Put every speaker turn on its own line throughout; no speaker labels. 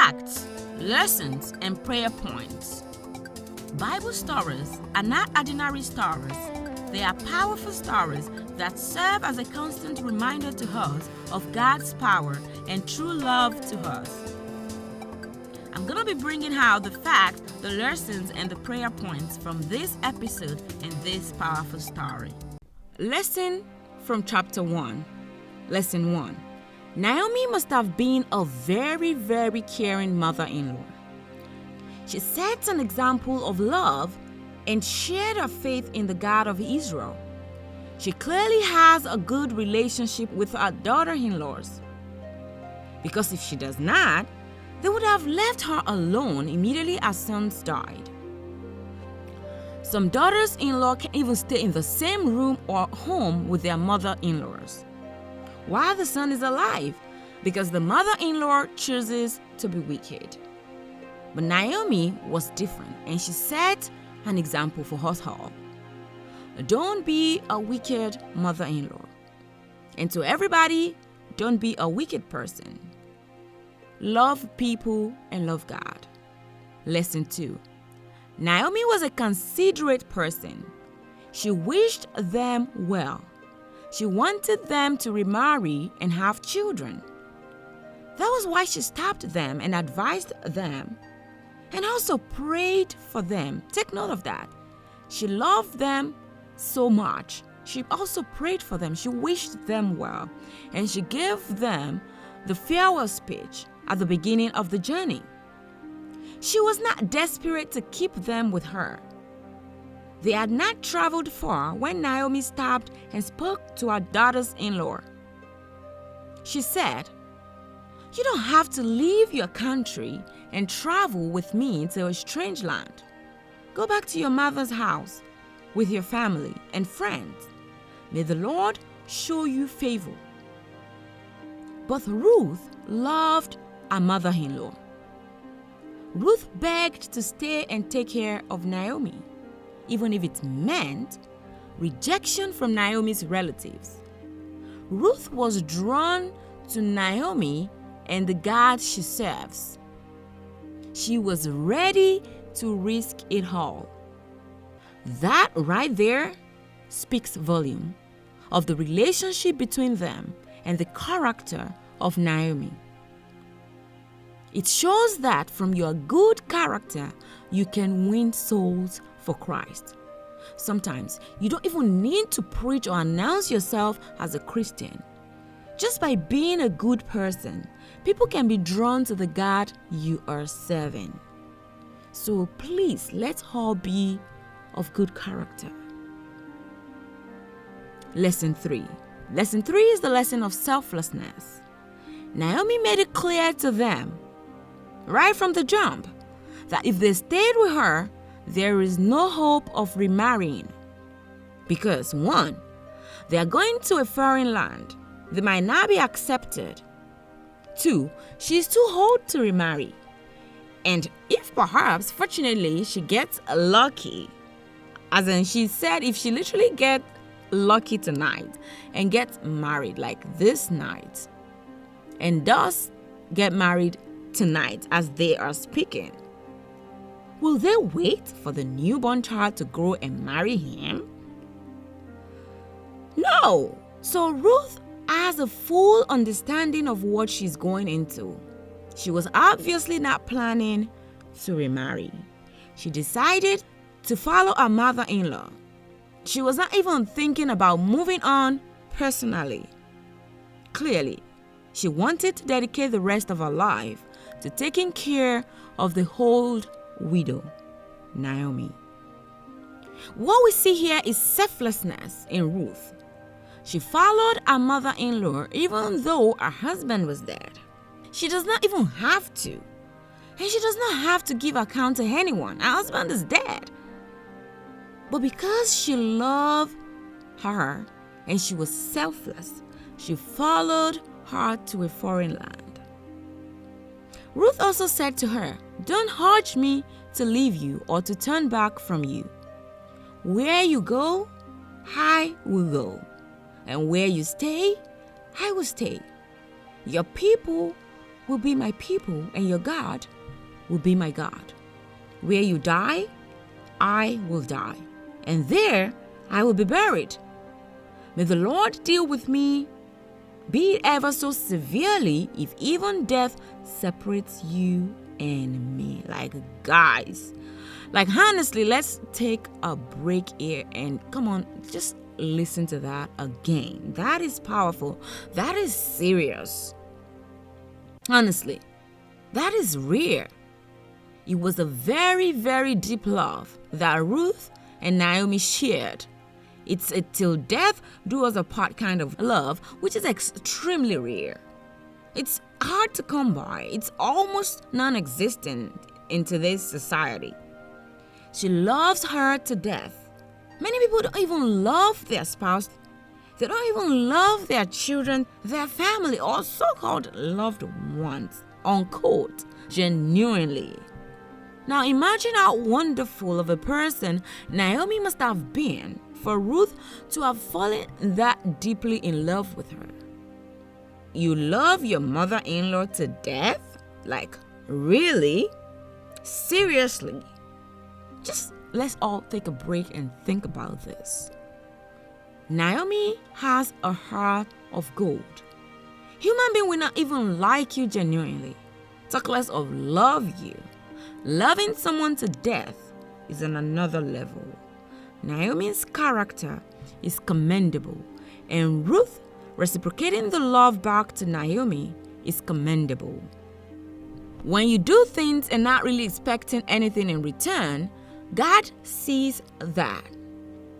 Facts, lessons, and prayer points. Bible stories are not ordinary stories. They are powerful stories that serve as a constant reminder to us of God's power and true love to us. I'm going to be bringing out the facts, the lessons, and the prayer points from this episode and this powerful story. Lesson from chapter 1. Lesson 1. Naomi must have been a very, very caring mother-in-law. She sets an example of love and shared her faith in the God of Israel. She clearly has a good relationship with her daughter-in-laws. Because if she does not, they would have left her alone immediately her sons died. Some daughters-in-law can even stay in the same room or home with their mother-in-laws while the son is alive, because the mother-in-law chooses to be wicked. But Naomi was different, and she set an example for us all. Don't be a wicked mother-in-law. And to everybody, don't be a wicked person. Love people and love God. Lesson 2. Naomi was a considerate person. She wished them well. She wanted them to remarry and have children. That was why she stopped them and advised them and also prayed for them. Take note of that. She loved them so much. She also prayed for them. She wished them well. And she gave them the farewell speech at the beginning of the journey. She was not desperate to keep them with her. They had not traveled far when Naomi stopped and spoke to her daughters-in-law. She said, "You don't have to leave your country and travel with me to a strange land. Go back to your mother's house with your family and friends. May the Lord show you favor." But Ruth loved her mother-in-law. Ruth begged to stay and take care of Naomi, even if it meant rejection from Naomi's relatives. Ruth was drawn to Naomi and the God she serves. She was ready to risk it all. That right there speaks volume of the relationship between them and the character of Naomi. It shows that from your good character, you can win souls for Christ. Sometimes you don't even need to preach or announce yourself as a Christian. Just by being a good person, people can be drawn to the God you are serving. So please, let's all be of good character. Lesson 3. Lesson 3 is the lesson of selflessness. Naomi made it clear to them, right from the jump, that if they stayed with her, there is no hope of remarrying. Because 1, they are going to a foreign land. They might not be accepted. 2, she's too old to remarry. And if perhaps, fortunately, she gets lucky, as in she said if she literally gets lucky tonight and gets married like this night, and does get married tonight as they are speaking, will they wait for the newborn child to grow and marry him? No. So Ruth has a full understanding of what she's going into. She was obviously not planning to remarry. She decided to follow her mother-in-law. She was not even thinking about moving on personally. Clearly, she wanted to dedicate the rest of her life to taking care of the old widow, Naomi. What we see here is selflessness in Ruth. She followed her mother-in-law even though her husband was dead. She does not even have to. And she does not have to give account to anyone. Her husband is dead. But because she loved her and she was selfless, she followed her to a foreign land. Ruth also said to her, "Don't urge me to leave you or to turn back from you. Where you go, I will go. And where you stay, I will stay. Your people will be my people, and your God will be my God. Where you die, I will die, and there I will be buried. May the Lord deal with me, be it ever so severely, if even death separates you and me. Like, guys, honestly, let's take a break here and come on, just listen to that again. That is powerful. That is serious. Honestly, that is rare. It was a very, very deep love that Ruth and Naomi shared. It's a till death do us apart kind of love, which is extremely rare. It's hard to come by. It's almost non-existent in today's society. She loves her to death. Many people don't even love their spouse. They don't even love their children, their family, or so-called loved ones, unquote, genuinely. Now imagine how wonderful of a person Naomi must have been for Ruth to have fallen that deeply in love with her. You love your mother-in-law to death? Like, really? Seriously? Just let's all take a break and think about this. Naomi has a heart of gold. Human being will not even like you genuinely, talk less of love you. Loving someone to death is on another level. Naomi's character is commendable, and Ruth reciprocating the love back to Naomi is commendable. When you do things and not really expecting anything in return, God sees that.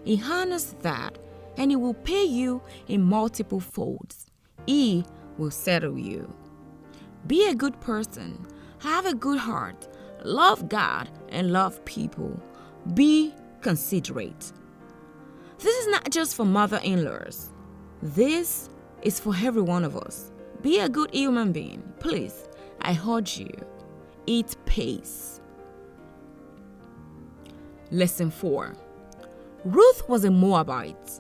He honors that, and He will pay you in multiple folds. He will settle you. Be a good person. Have a good heart. Love God and love people. Be considerate. This is not just for mother-in-laws. This is for every one of us. Be a good human being. Please, I urge you. It pays. Lesson 4. Ruth was a Moabite.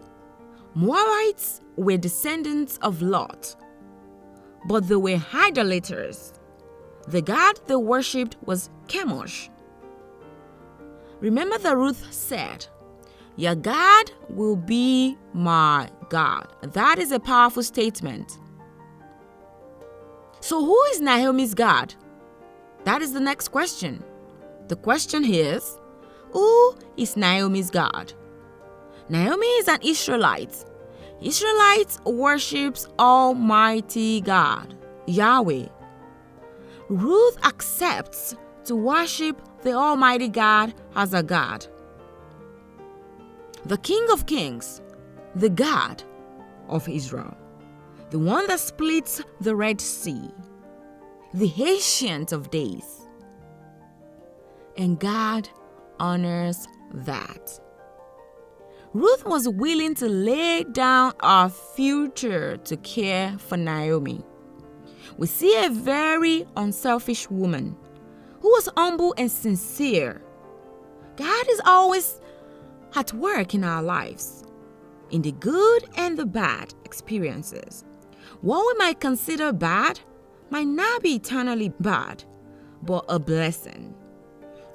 Moabites were descendants of Lot, but they were idolaters. The god they worshipped was Chemosh. Remember that Ruth said, "Your God will be my God." That is a powerful statement. So who is Naomi's God? That is the next question. The question is, who is Naomi's God? Naomi is an Israelite. Israelites worships Almighty God, Yahweh. Ruth accepts to worship the Almighty God as a God. The King of Kings, the God of Israel, the one that splits the Red Sea, the Ancient of Days. And God honors that. Ruth was willing to lay down her future to care for Naomi. We see a very unselfish woman who was humble and sincere. God is always at work in our lives, in the good and the bad experiences. What we might consider bad might not be eternally bad, but a blessing.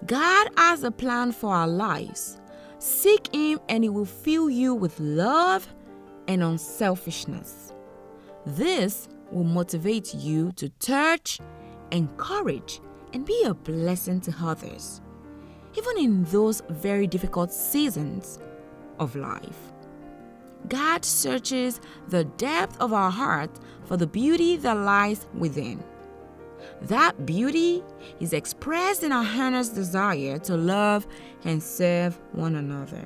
God has a plan for our lives. Seek Him and He will fill you with love and unselfishness. This will motivate you to touch, encourage, and be a blessing to others, even in those very difficult seasons of life. God searches the depth of our heart for the beauty that lies within. That beauty is expressed in our earnest desire to love and serve one another.